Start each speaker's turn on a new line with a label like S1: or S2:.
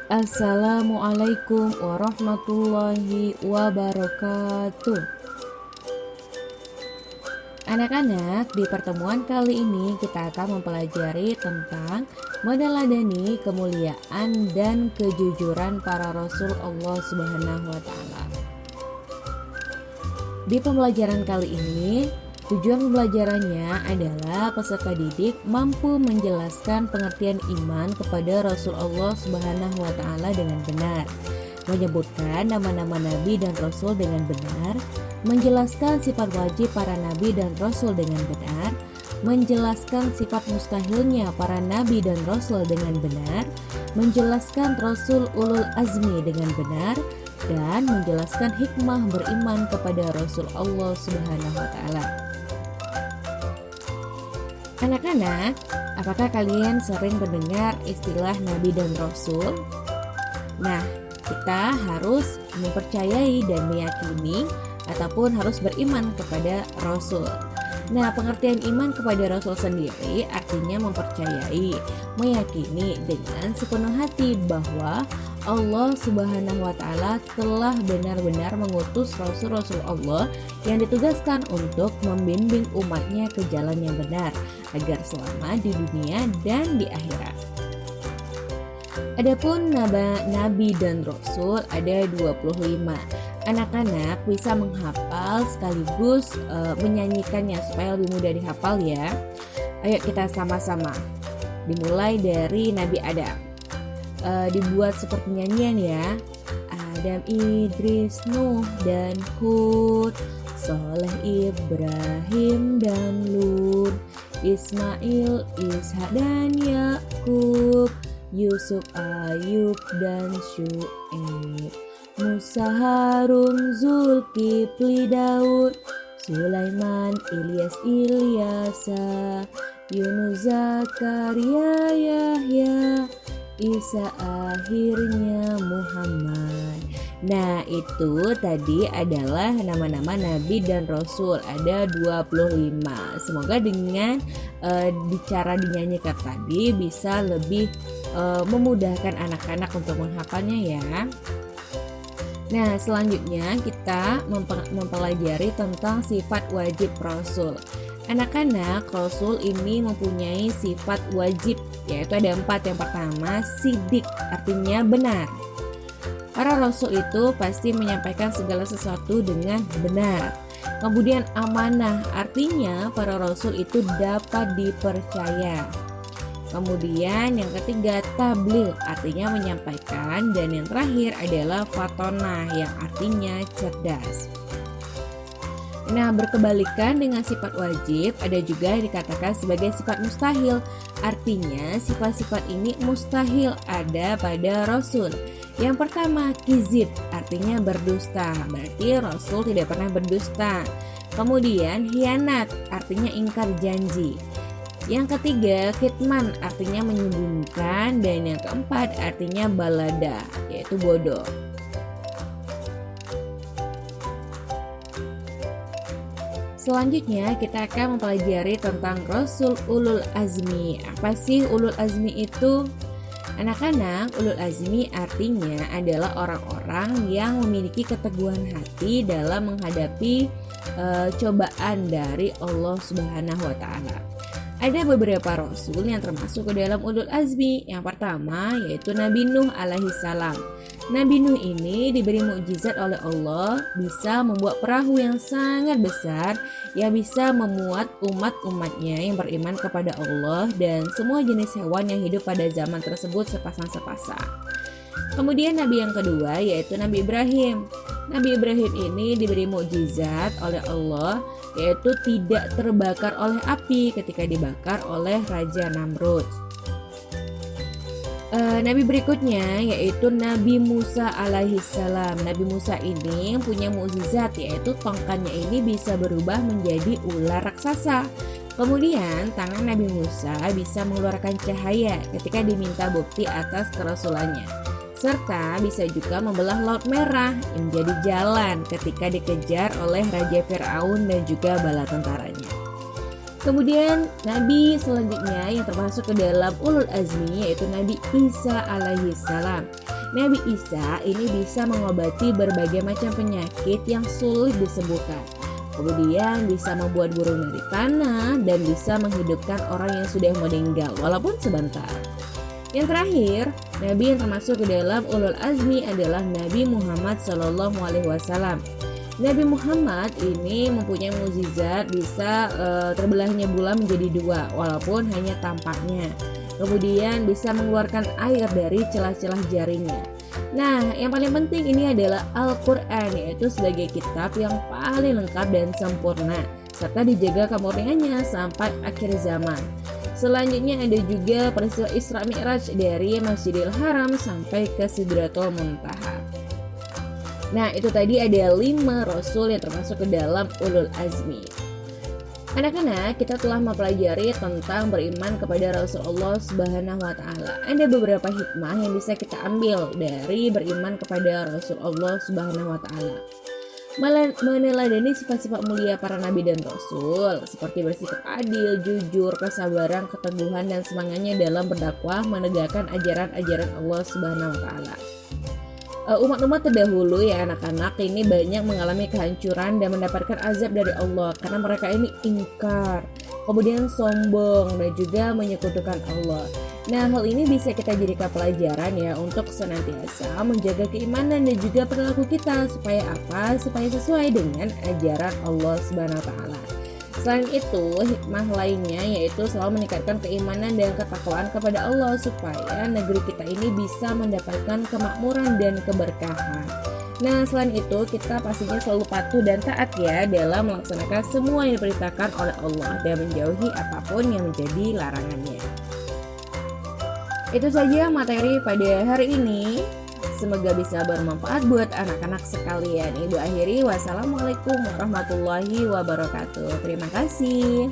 S1: Assalamualaikum warahmatullahi wabarakatuh. Anak-anak, di pertemuan kali ini kita akan mempelajari tentang meneladani kemuliaan dan kejujuran para rasul Allah Subhanahu wa taala. Di pembelajaran kali ini, tujuan pembelajarannya adalah peserta didik mampu menjelaskan pengertian iman kepada Rasul Allah Subhanahu wa taala dengan benar, menyebutkan nama-nama nabi dan rasul dengan benar, menjelaskan sifat wajib para nabi dan rasul dengan benar, menjelaskan sifat mustahilnya para nabi dan rasul dengan benar, menjelaskan rasul ulul azmi dengan benar, dan menjelaskan hikmah beriman kepada Rasul Allah Subhanahu wa taala. Anak-anak, apakah kalian sering mendengar istilah nabi dan rasul? Nah, kita harus mempercayai dan meyakini ataupun harus beriman kepada rasul. Nah, pengertian iman kepada rasul sendiri artinya mempercayai, meyakini dengan sepenuh hati bahwa Allah Subhanahu wa taala telah benar-benar mengutus rasul-rasul Allah yang ditugaskan untuk membimbing umatnya ke jalan yang benar agar selamat di dunia dan di akhirat. Adapun nabi dan rasul ada 25. Anak-anak bisa menghafal sekaligus menyanyikannya supaya lebih mudah dihafal ya. Ayo kita sama-sama. Dimulai dari Nabi Adam. Dibuat seperti nyanyian ya. Adam, Idris, Nuh, dan Hud, Saleh, Ibrahim, dan Lut, Ismail, Ishak, dan Yakub, Yusuf, Ayub, dan Syu'aib, Musa, Harun, Zulkifli, Daud, Sulaiman, Ilyas, Ilyasa, Yunus, Zakaria, Yahya, Isa, akhirnya Muhammad. Nah, itu tadi adalah nama-nama nabi dan rasul, ada 25. Semoga dengan cara dinyanyikan tadi bisa lebih memudahkan anak-anak untuk menghafalnya ya. Nah, selanjutnya kita mempelajari tentang sifat wajib rasul. Anak-anak, rasul ini mempunyai sifat wajib, yaitu ada 4. Yang pertama, sidik, artinya benar. Para rasul itu pasti menyampaikan segala sesuatu dengan benar. Kemudian amanah, artinya para rasul itu dapat dipercaya. Kemudian yang ketiga, tabligh, artinya menyampaikan. Dan yang terakhir adalah fatonah, yang artinya cerdas. Nah, berkebalikan dengan sifat wajib, ada juga yang dikatakan sebagai sifat mustahil. Artinya, sifat-sifat ini mustahil ada pada rasul. Yang pertama, kizib, artinya berdusta. Berarti rasul tidak pernah berdusta. Kemudian, hianat, artinya ingkar janji. Yang ketiga, kitman, artinya menyembunyikan. Dan yang keempat, artinya balada, yaitu bodoh. Selanjutnya kita akan mempelajari tentang Rasul Ulul Azmi. Apa sih Ulul Azmi itu? Anak-anak, Ulul Azmi artinya adalah orang-orang yang memiliki keteguhan hati dalam menghadapi cobaan dari Allah Subhanahu wa taala. Ada beberapa rasul yang termasuk ke dalam Ulul Azmi. Yang pertama yaitu Nabi Nuh alaihi salam. Nabi Nuh ini diberi mukjizat oleh Allah, bisa membuat perahu yang sangat besar yang bisa memuat umat-umatnya yang beriman kepada Allah dan semua jenis hewan yang hidup pada zaman tersebut sepasang-sepasang. Kemudian Nabi yang kedua yaitu Nabi Ibrahim. Nabi Ibrahim ini diberi mukjizat oleh Allah, yaitu tidak terbakar oleh api ketika dibakar oleh Raja Namrud. Nabi berikutnya yaitu Nabi Musa alaihi salam. Nabi Musa ini punya mukjizat, yaitu tongkatnya ini bisa berubah menjadi ular raksasa. Kemudian tangan Nabi Musa bisa mengeluarkan cahaya ketika diminta bukti atas kerasulannya. Serta bisa juga membelah Laut Merah menjadi jalan ketika dikejar oleh Raja Fir'aun dan juga bala tentaranya. Kemudian Nabi selanjutnya yang termasuk ke dalam Ulul Azmi yaitu Nabi Isa alaihi salam. Nabi Isa ini bisa mengobati berbagai macam penyakit yang sulit disembuhkan. Kemudian bisa membuat burung dari tanah dan bisa menghidupkan orang yang sudah meninggal walaupun sebentar. Yang terakhir, Nabi yang termasuk ke dalam ulul azmi adalah Nabi Muhammad SAW. Nabi Muhammad ini mempunyai mukjizat bisa terbelahnya bulan menjadi dua walaupun hanya tampaknya. Kemudian bisa mengeluarkan air dari celah-celah jarinya. Nah, yang paling penting ini adalah Al-Quran, yaitu sebagai kitab yang paling lengkap dan sempurna, serta dijaga kemurniannya sampai akhir zaman. Selanjutnya ada juga peristiwa Isra Mi'raj dari Masjidil Haram sampai ke Sidratul Muntaha. Nah, itu tadi ada 5 rasul yang termasuk ke dalam ulul azmi. Anak-anak, kita telah mempelajari tentang beriman kepada Rasulullah Subhanahu wa Ta'ala. Ada beberapa hikmah yang bisa kita ambil dari beriman kepada Rasulullah Subhanahu wa Ta'ala. Meneladani sifat-sifat mulia para nabi dan rasul, seperti bersikap adil, jujur, kesabaran, keteguhan, dan semangatnya dalam berdakwah menegakkan ajaran-ajaran Allah Subhanahu wa Ta'ala. Umat-umat terdahulu ya anak-anak ini banyak mengalami kehancuran dan mendapatkan azab dari Allah karena mereka ini ingkar, kemudian sombong dan juga menyekutukan Allah. Nah, hal ini bisa kita jadikan pelajaran ya untuk senantiasa menjaga keimanan dan juga perilaku kita supaya apa? Supaya sesuai dengan ajaran Allah Subhanahu wa Ta'ala. Selain itu, hikmah lainnya yaitu selalu meningkatkan keimanan dan ketakwaan kepada Allah supaya negeri kita ini bisa mendapatkan kemakmuran dan keberkahan. Nah, selain itu kita pastinya selalu patuh dan taat ya dalam melaksanakan semua yang diperintahkan oleh Allah dan menjauhi apapun yang menjadi larangannya. Itu saja materi pada hari ini. Semoga bisa bermanfaat buat anak-anak sekalian. Ibu akhiri, wassalamualaikum warahmatullahi wabarakatuh. Terima kasih.